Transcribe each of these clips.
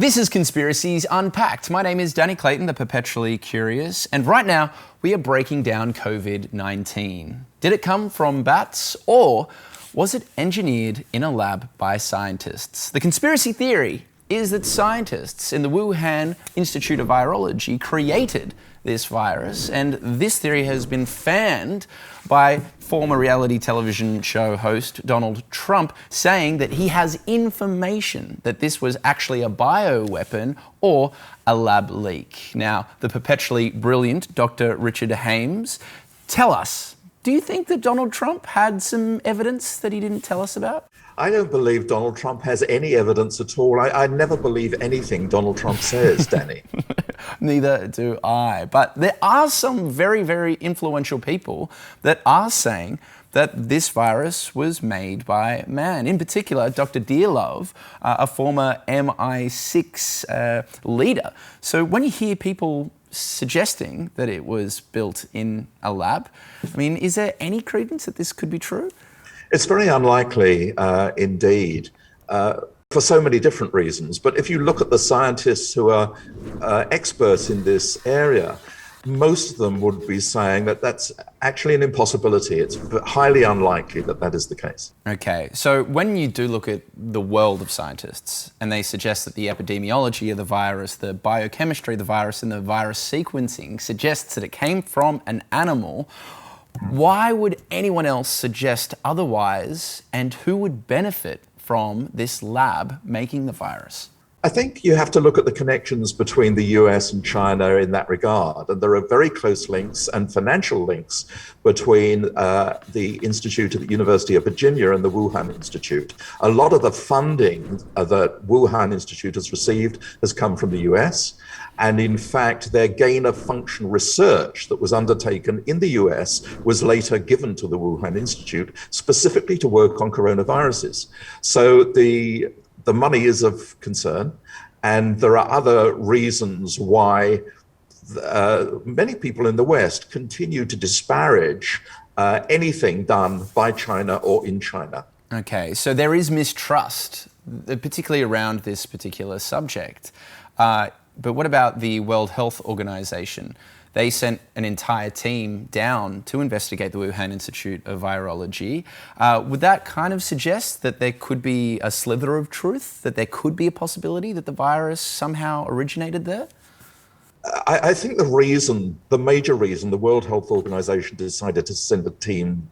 This is Conspiracies Unpacked. My name is Danny Clayton, the perpetually curious, and right now we are breaking down COVID-19. Did it come from bats, or was it engineered in a lab by scientists? The conspiracy theory is that scientists in the Wuhan Institute of Virology created this virus, and this theory has been fanned by former reality television show host Donald Trump, saying that he has information that this was actually a bioweapon or a lab leak. Now, the perpetually brilliant Dr. Richard Hames, tell us, do you think that Donald Trump had some evidence that he didn't tell us about? I don't believe Donald Trump has any evidence at all. I never believe anything Donald Trump says, Danny. Neither do I. But there are some very, very influential people that are saying that this virus was made by man. In particular, Dr. Dearlove, a former MI6 leader. So when you hear people suggesting that it was built in a lab, I mean, is there any credence that this could be true? It's very unlikely indeed, for so many different reasons. But if you look at the scientists who are experts in this area, most of them would be saying that that's actually an impossibility. It's highly unlikely that that is the case. Okay, so when you do look at the world of scientists and they suggest that the epidemiology of the virus, the biochemistry of the virus and the virus sequencing suggests that it came from an animal, why would anyone else suggest otherwise, and who would benefit from this lab making the virus? I think you have to look at the connections between the US and China in that regard. And there are very close links and financial links between the Institute at the University of Virginia and the Wuhan Institute. A lot of the funding that Wuhan Institute has received has come from the US. And in fact, their gain of function research that was undertaken in the US was later given to the Wuhan Institute specifically to work on coronaviruses. So the money is of concern, and there are other reasons why many people in the West continue to disparage anything done by China or in China. Okay, so there is mistrust, particularly around this particular subject. But what about the World Health Organization? They sent an entire team down to investigate the Wuhan Institute of Virology. Would that kind of suggest that there could be a slither of truth, that there could be a possibility that the virus somehow originated there? I think the major reason the World Health Organization decided to send a team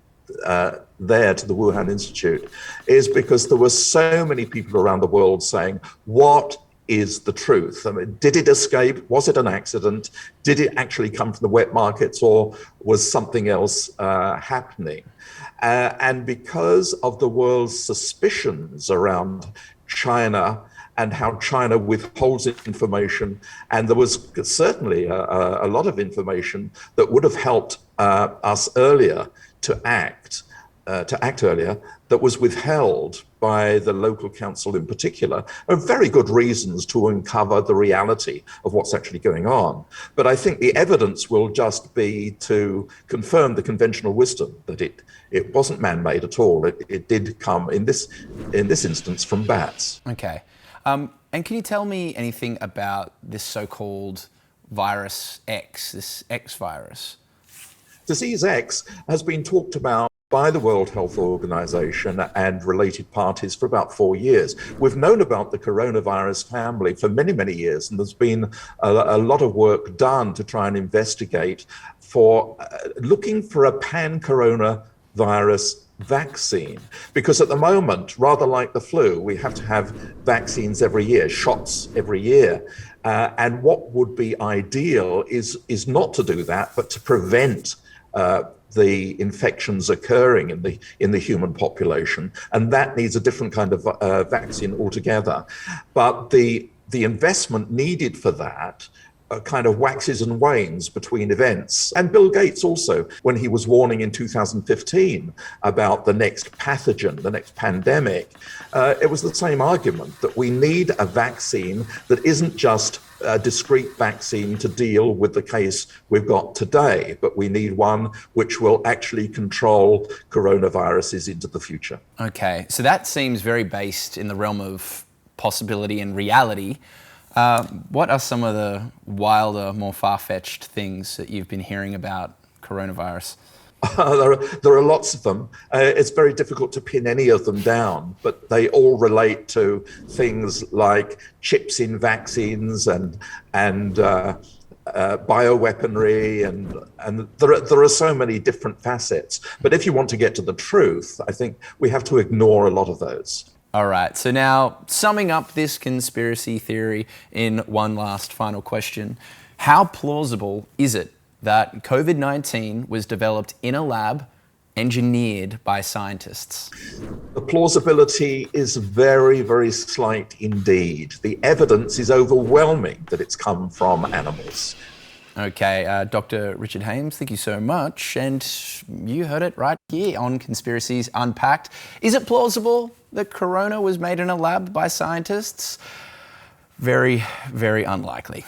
there to the Wuhan Institute is because there were so many people around the world saying, what is the truth? I mean, did it escape? Was it an accident? Did it actually come from the wet markets, or was something else happening? And because of the world's suspicions around China and how China withholds information, and there was certainly a lot of information that would have helped us earlier to act earlier, that was withheld by the local council in particular, are very good reasons to uncover the reality of what's actually going on. But I think the evidence will just be to confirm the conventional wisdom that it wasn't man-made at all. It did come, in this instance, from bats. Okay. And can you tell me anything about this so-called virus X, this X virus? Disease X has been talked about by the World Health Organization and related parties for about 4 years. We've known about the coronavirus family for many, many years, and there's been a lot of work done to try and investigate for looking for a pan-coronavirus vaccine. Because at the moment, rather like the flu, we have to have vaccines every year, shots every year. And what would be ideal is not to do that, but to prevent the infections occurring in the human population, and that needs a different kind of vaccine altogether. But the investment needed for that kind of waxes and wanes between events. And Bill Gates also, when he was warning in 2015 about the next pathogen, the next pandemic, it was the same argument that we need a vaccine that isn't just a discrete vaccine to deal with the case we've got today, but we need one which will actually control coronaviruses into the future. Okay, so that seems very based in the realm of possibility and reality. What are some of the wilder, more far-fetched things that you've been hearing about coronavirus? There are lots of them. It's very difficult to pin any of them down, but they all relate to things like chips in vaccines and bioweaponry, and there are so many different facets. But if you want to get to the truth, I think we have to ignore a lot of those. All right, so now summing up this conspiracy theory in one last final question, how plausible is it that COVID-19 was developed in a lab engineered by scientists? The plausibility is very, very slight indeed. The evidence is overwhelming that it's come from animals. Okay, Dr. Richard Hames, thank you so much. And you heard it right here on Conspiracies Unpacked. Is it plausible that corona was made in a lab by scientists? Very, very unlikely.